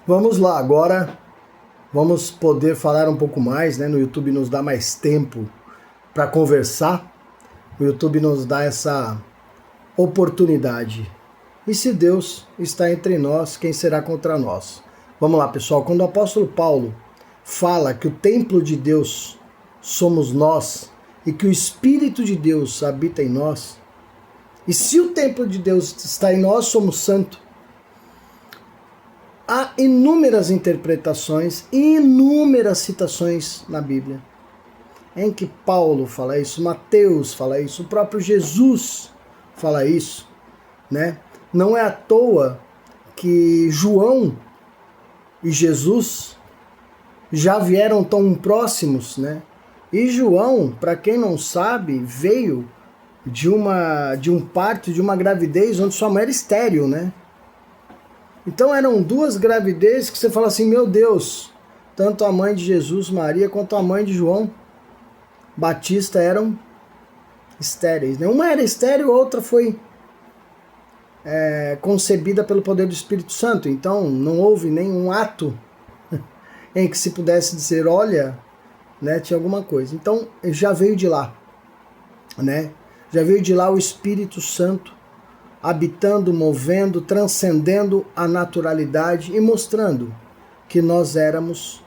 Vamos lá, agora vamos poder falar um pouco mais, né? No YouTube nos dá mais tempo para conversar. O YouTube nos dá essa oportunidade. E se Deus está entre nós, quem será contra nós? Vamos lá, pessoal. Quando o apóstolo Paulo fala que o templo de Deus somos nós e que o Espírito de Deus habita em nós, e se o templo de Deus está em nós, somos santos, há inúmeras interpretações e inúmeras citações na Bíblia em que Paulo fala isso, Mateus fala isso, o próprio Jesus fala isso, né? Não é à toa que João e Jesus já vieram tão próximos, né? E João, para quem não sabe, veio de um parto, de uma gravidez onde sua mãe era estéril, né? Então eram duas gravidezes que você fala assim, meu Deus, tanto a mãe de Jesus, Maria, quanto a mãe de João Batista eram estéreis, né? Uma era estéril, a outra foi concebida pelo poder do Espírito Santo. Então não houve nenhum ato em que se pudesse dizer, olha, né, tinha alguma coisa. Então já veio de lá, né? Já veio de lá o Espírito Santo habitando, movendo, transcendendo a naturalidade e mostrando que nós éramos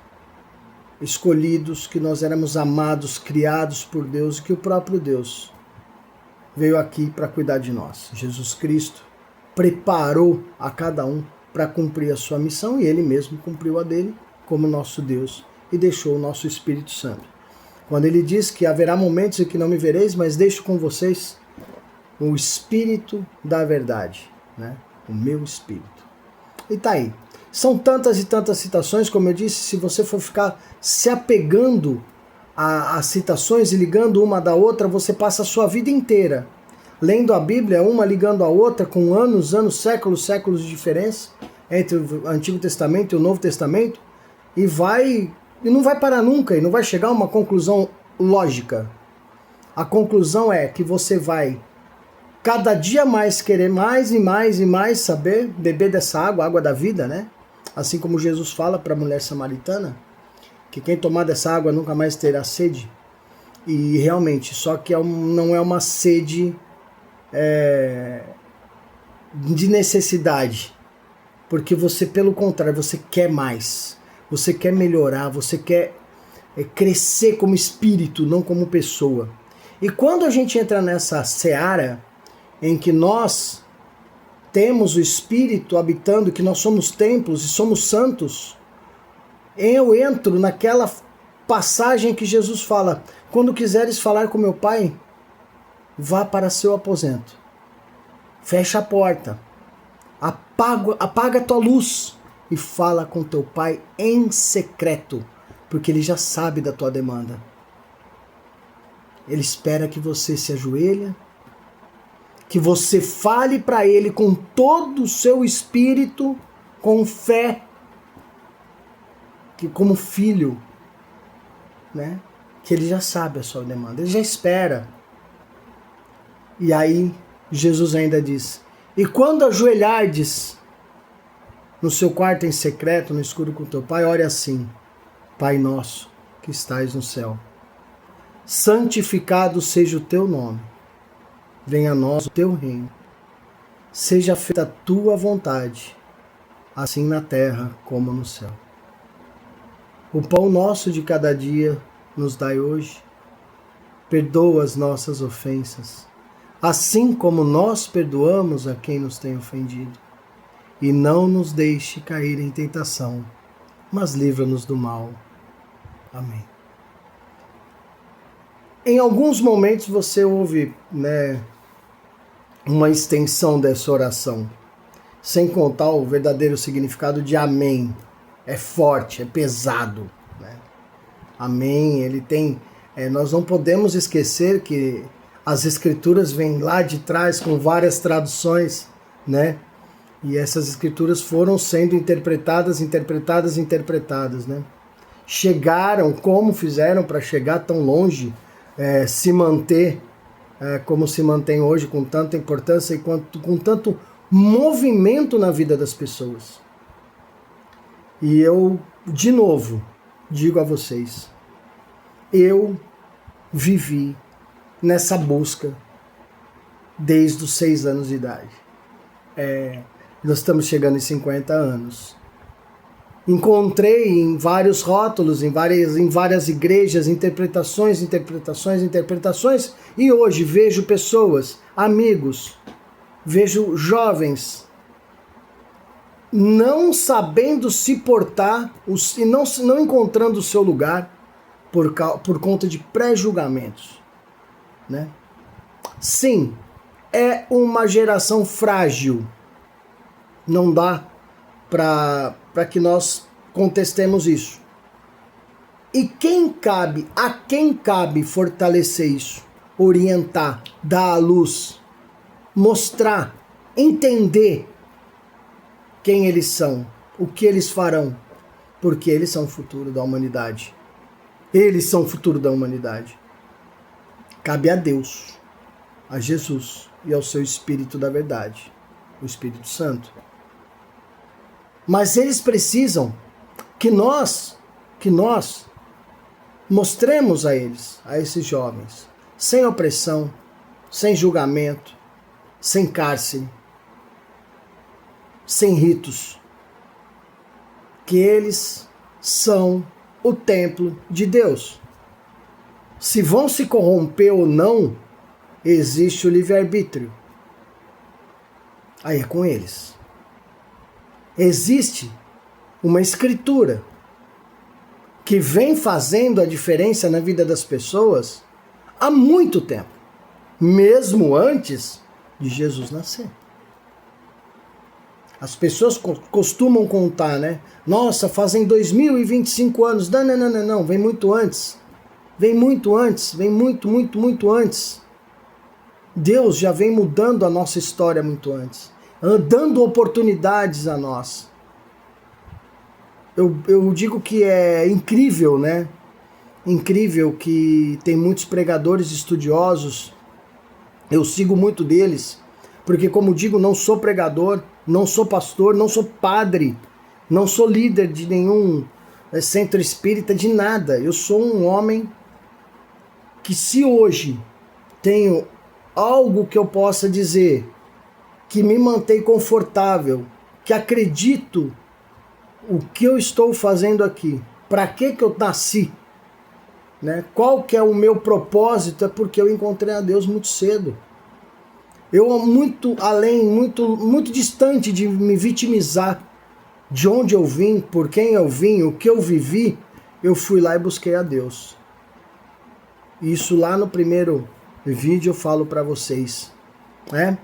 escolhidos, que nós éramos amados, criados por Deus e que o próprio Deus veio aqui para cuidar de nós. Jesus Cristo preparou a cada um para cumprir a sua missão e ele mesmo cumpriu a dele como nosso Deus e deixou o nosso Espírito Santo. Quando ele diz que haverá momentos em que não me vereis, mas deixo com vocês o Espírito da verdade, né? O meu Espírito. E tá aí. São tantas e tantas citações, como eu disse, se você for ficar se apegando às citações e ligando uma da outra, você passa a sua vida inteira lendo a Bíblia, uma ligando a outra, com anos, séculos de diferença entre o Antigo Testamento e o Novo Testamento, e não vai parar nunca, e não vai chegar a uma conclusão lógica. A conclusão é que você vai cada dia mais querer mais e mais e mais saber, beber dessa água, a água da vida, né? Assim como Jesus fala para a mulher samaritana, que quem tomar dessa água nunca mais terá sede. E realmente, só que não é uma sede de necessidade. Porque você, pelo contrário, você quer mais. Você quer melhorar, você quer crescer como espírito, não como pessoa. E quando a gente entra nessa seara em que nós temos o Espírito habitando, que nós somos templos e somos santos, eu entro naquela passagem que Jesus fala, quando quiseres falar com meu Pai, vá para seu aposento, fecha a porta, apaga a tua luz e fala com teu Pai em secreto, porque Ele já sabe da tua demanda. Ele espera que você se ajoelhe, que você fale para Ele com todo o seu espírito, com fé, que como filho, né? Que Ele já sabe a sua demanda, Ele já espera. E aí Jesus ainda diz, e quando ajoelhardes no seu quarto em secreto, no escuro com teu Pai, ore assim, Pai nosso que estais no céu, santificado seja o teu nome, venha a nós o teu reino, seja feita a tua vontade, assim na terra como no céu. O pão nosso de cada dia nos dai hoje, perdoa as nossas ofensas, assim como nós perdoamos a quem nos tem ofendido, e não nos deixe cair em tentação, mas livra-nos do mal. Amém. Em alguns momentos você ouve, né, uma extensão dessa oração, sem contar o verdadeiro significado de amém. É forte, é pesado, né? Amém, ele tem... nós não podemos esquecer que as escrituras vêm lá de trás com várias traduções, né? E essas escrituras foram sendo interpretadas, né? Chegaram, como fizeram para chegar tão longe, se manter como se mantém hoje, com tanta importância e com tanto movimento na vida das pessoas. E eu, de novo, digo a vocês, eu vivi nessa busca desde os 6 anos de idade. Nós estamos chegando em 50 anos. Encontrei em vários rótulos, em várias igrejas, interpretações, e hoje vejo pessoas, amigos, vejo jovens não sabendo se portar e não encontrando o seu lugar por conta de pré-julgamentos, né? Sim, é uma geração frágil. Não dá para que nós contestemos isso. E a quem cabe fortalecer isso? Orientar, dar a luz, mostrar, entender quem eles são, o que eles farão, porque eles são o futuro da humanidade. Eles são o futuro da humanidade. Cabe a Deus, a Jesus e ao seu Espírito da verdade, o Espírito Santo. Mas eles precisam que nós mostremos a eles, a esses jovens, sem opressão, sem julgamento, sem cárcere, sem ritos, que eles são o templo de Deus. Se vão se corromper ou não, existe o livre-arbítrio. Aí é com eles. Existe uma escritura que vem fazendo a diferença na vida das pessoas há muito tempo, mesmo antes de Jesus nascer. As pessoas costumam contar, né? Nossa, fazem 2025 anos. Não, vem muito antes. Vem muito antes, vem muito antes. Deus já vem mudando a nossa história muito antes, dando oportunidades a nós. Eu digo que é incrível, né? Incrível que tem muitos pregadores estudiosos, eu sigo muito deles, porque, como digo, não sou pregador, não sou pastor, não sou padre, não sou líder de nenhum centro espírita, de nada. Eu sou um homem que, se hoje tenho algo que eu possa dizer que me mantém confortável, que acredito o que eu estou fazendo aqui, para que eu nasci, né? Qual que é o meu propósito, é porque eu encontrei a Deus muito cedo. Eu, muito distante de me vitimizar de onde eu vim, por quem eu vim, o que eu vivi, eu fui lá e busquei a Deus. Isso lá no primeiro vídeo eu falo para vocês, né?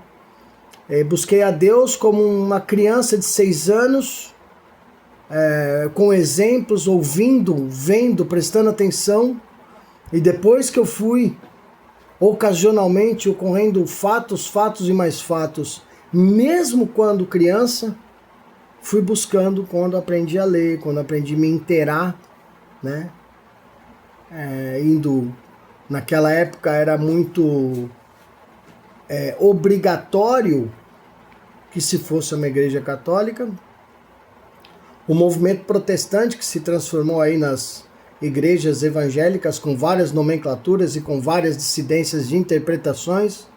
Busquei a Deus como uma criança de 6 anos, com exemplos, ouvindo, vendo, prestando atenção, e depois que eu fui ocasionalmente ocorrendo fatos e mais fatos, mesmo quando criança, fui buscando quando aprendi a ler, quando aprendi a me inteirar, né? Naquela época era muito obrigatório que se fosse uma igreja católica. O movimento protestante, que se transformou aí nas igrejas evangélicas com várias nomenclaturas e com várias dissidências de interpretações,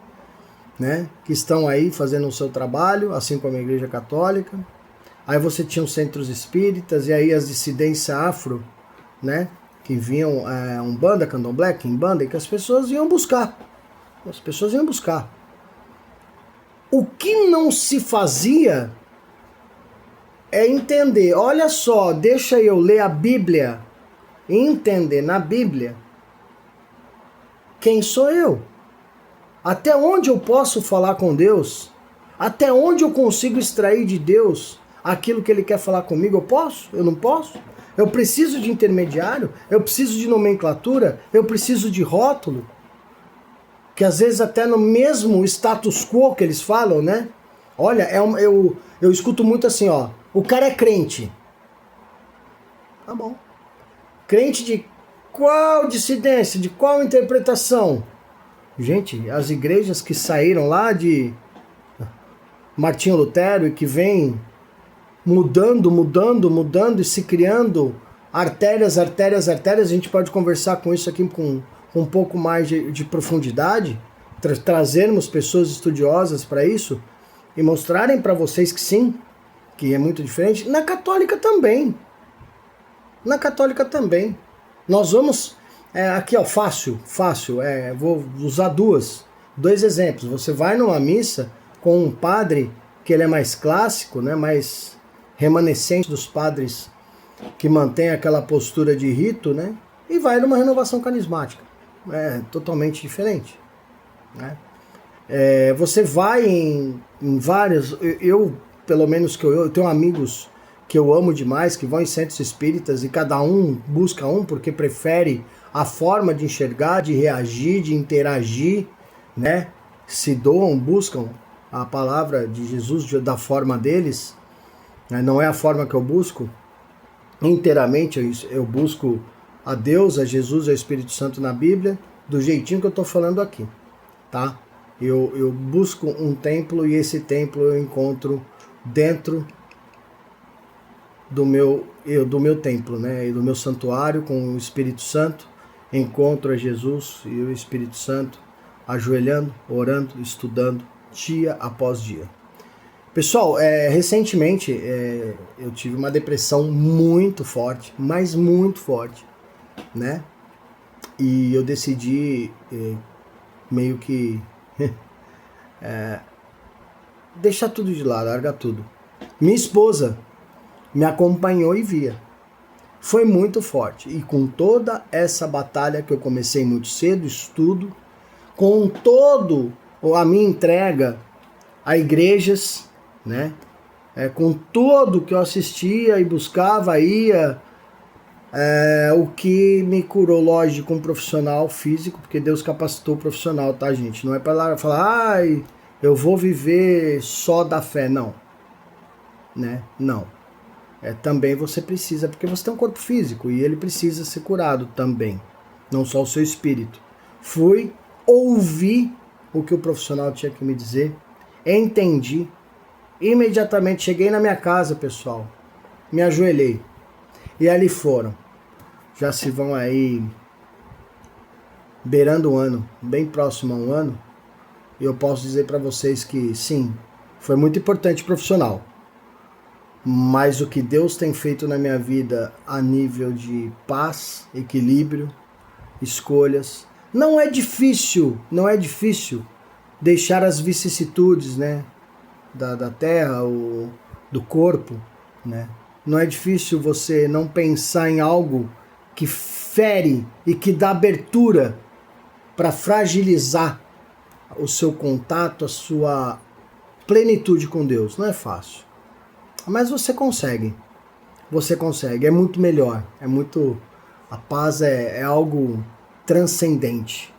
né, que estão aí fazendo o seu trabalho, assim como a igreja católica. Aí você tinha os centros espíritas e aí as dissidências afro, né, que vinham Umbanda, Candomblé, Quimbanda, e que as pessoas iam buscar. O que não se fazia é entender, olha só, deixa eu ler a Bíblia, e entender na Bíblia quem sou eu, até onde eu posso falar com Deus, até onde eu consigo extrair de Deus aquilo que Ele quer falar comigo. Eu posso? Eu não posso? Eu preciso de intermediário? Eu preciso de nomenclatura? Eu preciso de rótulo? Que às vezes até no mesmo status quo que eles falam, né? Olha, eu escuto muito assim, ó, o cara é crente. Tá bom. Crente de qual dissidência, de qual interpretação? Gente, as igrejas que saíram lá de Martinho Lutero e que vêm mudando e se criando artérias. A gente pode conversar com isso aqui com um pouco mais de profundidade, trazermos pessoas estudiosas para isso e mostrarem para vocês que sim, que é muito diferente. Na católica também. Nós vamos... aqui, ó, fácil. Vou usar dois exemplos. Você vai numa missa com um padre que ele é mais clássico, né, mais remanescente dos padres que mantém aquela postura de rito, né, e vai numa renovação carismática. É totalmente diferente, né? Você vai em vários... Eu, pelo menos, eu tenho amigos que eu amo demais, que vão em centros espíritas e cada um busca porque prefere a forma de enxergar, de reagir, de interagir, né? Se doam, buscam a palavra de Jesus da forma deles, né? Não é a forma que eu busco. Inteiramente eu busco a Deus, a Jesus, ao Espírito Santo na Bíblia, do jeitinho que eu estou falando aqui, tá? Eu busco um templo e esse templo eu encontro dentro do meu templo, né? E do meu santuário com o Espírito Santo. Encontro a Jesus e o Espírito Santo ajoelhando, orando, estudando, dia após dia. Pessoal, recentemente eu tive uma depressão muito forte, mas muito forte, né? E eu decidi meio que deixar tudo de lado, largar tudo. Minha esposa me acompanhou e via. Foi muito forte. E com toda essa batalha que eu comecei muito cedo, estudo, com todo a minha entrega a igrejas, né? Com tudo que eu assistia e buscava, ia, o que me curou, lógico, um profissional físico, porque Deus capacitou o profissional, tá, gente? Não é para falar, ai, eu vou viver só da fé, não. Né? Não. Também você precisa, porque você tem um corpo físico e ele precisa ser curado também, não só o seu espírito. Fui, ouvi o que o profissional tinha que me dizer, entendi, imediatamente cheguei na minha casa, pessoal, me ajoelhei e ali foram. Já se vão aí beirando um ano, bem próximo a um ano, e eu posso dizer para vocês que sim, foi muito importante profissional. Mas o que Deus tem feito na minha vida a nível de paz, equilíbrio, escolhas, não é difícil deixar as vicissitudes, né, da terra, do corpo, né? Não é difícil você não pensar em algo que fere e que dá abertura para fragilizar o seu contato, a sua plenitude com Deus. Não é fácil. Mas você consegue, é muito melhor, a paz é algo transcendente.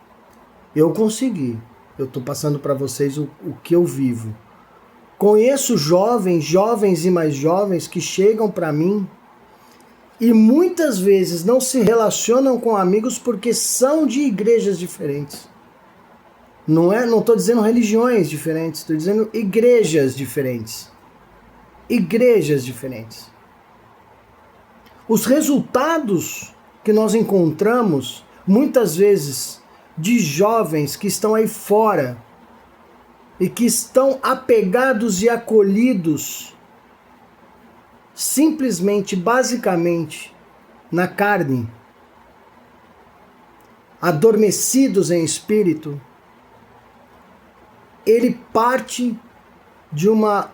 Eu consegui, eu estou passando para vocês o que eu vivo. Conheço jovens e mais jovens que chegam para mim e muitas vezes não se relacionam com amigos porque são de igrejas diferentes. Não estou dizendo religiões diferentes, estou dizendo igrejas diferentes. Os resultados que nós encontramos, muitas vezes, de jovens que estão aí fora e que estão apegados e acolhidos simplesmente, basicamente, na carne, adormecidos em espírito, ele parte de uma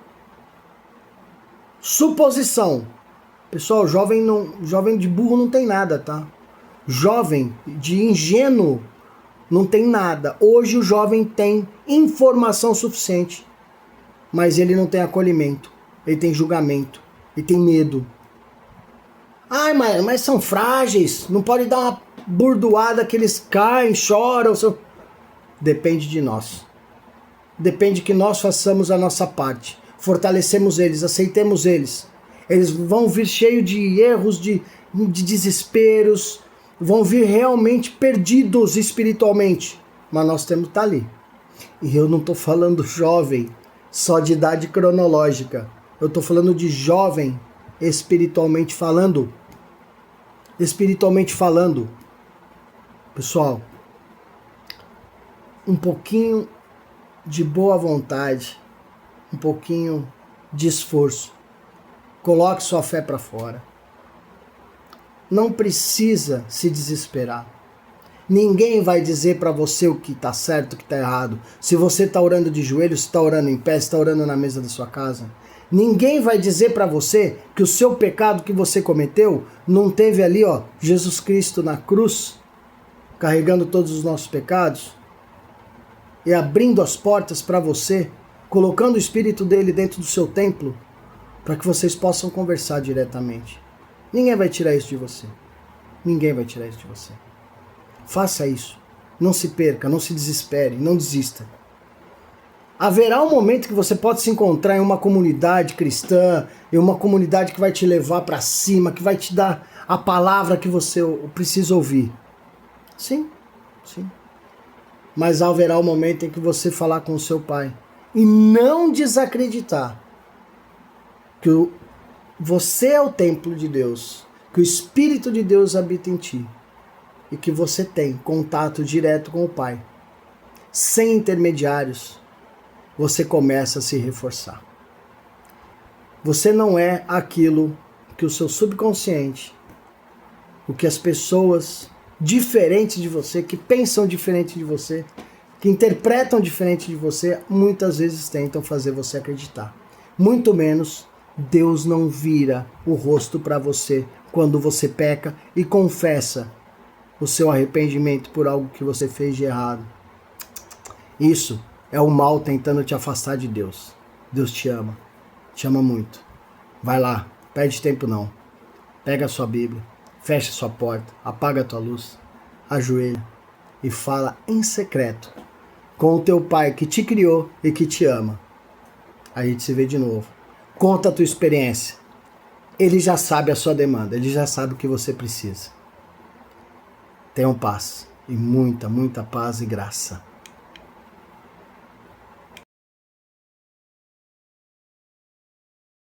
suposição. Pessoal, jovem de burro não tem nada, tá? Jovem de ingênuo não tem nada. Hoje o jovem tem informação suficiente, mas ele não tem acolhimento, ele tem julgamento, ele tem medo. Ai, mas são frágeis, não pode dar uma burdoada que eles caem, choram. Depende de nós. Depende que nós façamos a nossa parte. Fortalecemos eles, aceitemos eles. Eles vão vir cheios de erros, de desesperos, vão vir realmente perdidos espiritualmente. Mas nós temos que estar ali. E eu não estou falando jovem, só de idade cronológica. Eu estou falando de jovem, espiritualmente falando. Espiritualmente falando. Pessoal, um pouquinho de boa vontade, um pouquinho de esforço. Coloque sua fé para fora. Não precisa se desesperar. Ninguém vai dizer para você o que está certo, o que está errado. Se você está orando de joelhos, se está orando em pé, se está orando na mesa da sua casa. Ninguém vai dizer para você que o seu pecado que você cometeu não teve ali, ó, Jesus Cristo na cruz, carregando todos os nossos pecados e abrindo as portas para você, colocando o Espírito dele dentro do seu templo, para que vocês possam conversar diretamente. Ninguém vai tirar isso de você. Ninguém vai tirar isso de você. Faça isso. Não se perca, não se desespere, não desista. Haverá um momento que você pode se encontrar em uma comunidade cristã, em uma comunidade que vai te levar para cima, que vai te dar a palavra que você precisa ouvir. Sim, sim. Mas haverá um momento em que você falar com o seu pai e não desacreditar que você é o templo de Deus, que o Espírito de Deus habita em ti e que você tem contato direto com o Pai. Sem intermediários, você começa a se reforçar. Você não é aquilo que o seu subconsciente, o que as pessoas diferentes de você, que pensam diferente de você, que interpretam diferente de você, muitas vezes tentam fazer você acreditar. Muito menos Deus não vira o rosto para você quando você peca e confessa o seu arrependimento por algo que você fez de errado. Isso é o mal tentando te afastar de Deus. Deus te ama muito. Vai lá, perde tempo não. Pega a sua Bíblia, fecha a sua porta, apaga a tua luz, ajoelha e fala em secreto com o teu Pai que te criou e que te ama. A gente se vê de novo. Conta a tua experiência. Ele já sabe a sua demanda, ele já sabe o que você precisa. Tenham paz e muita, muita paz e graça.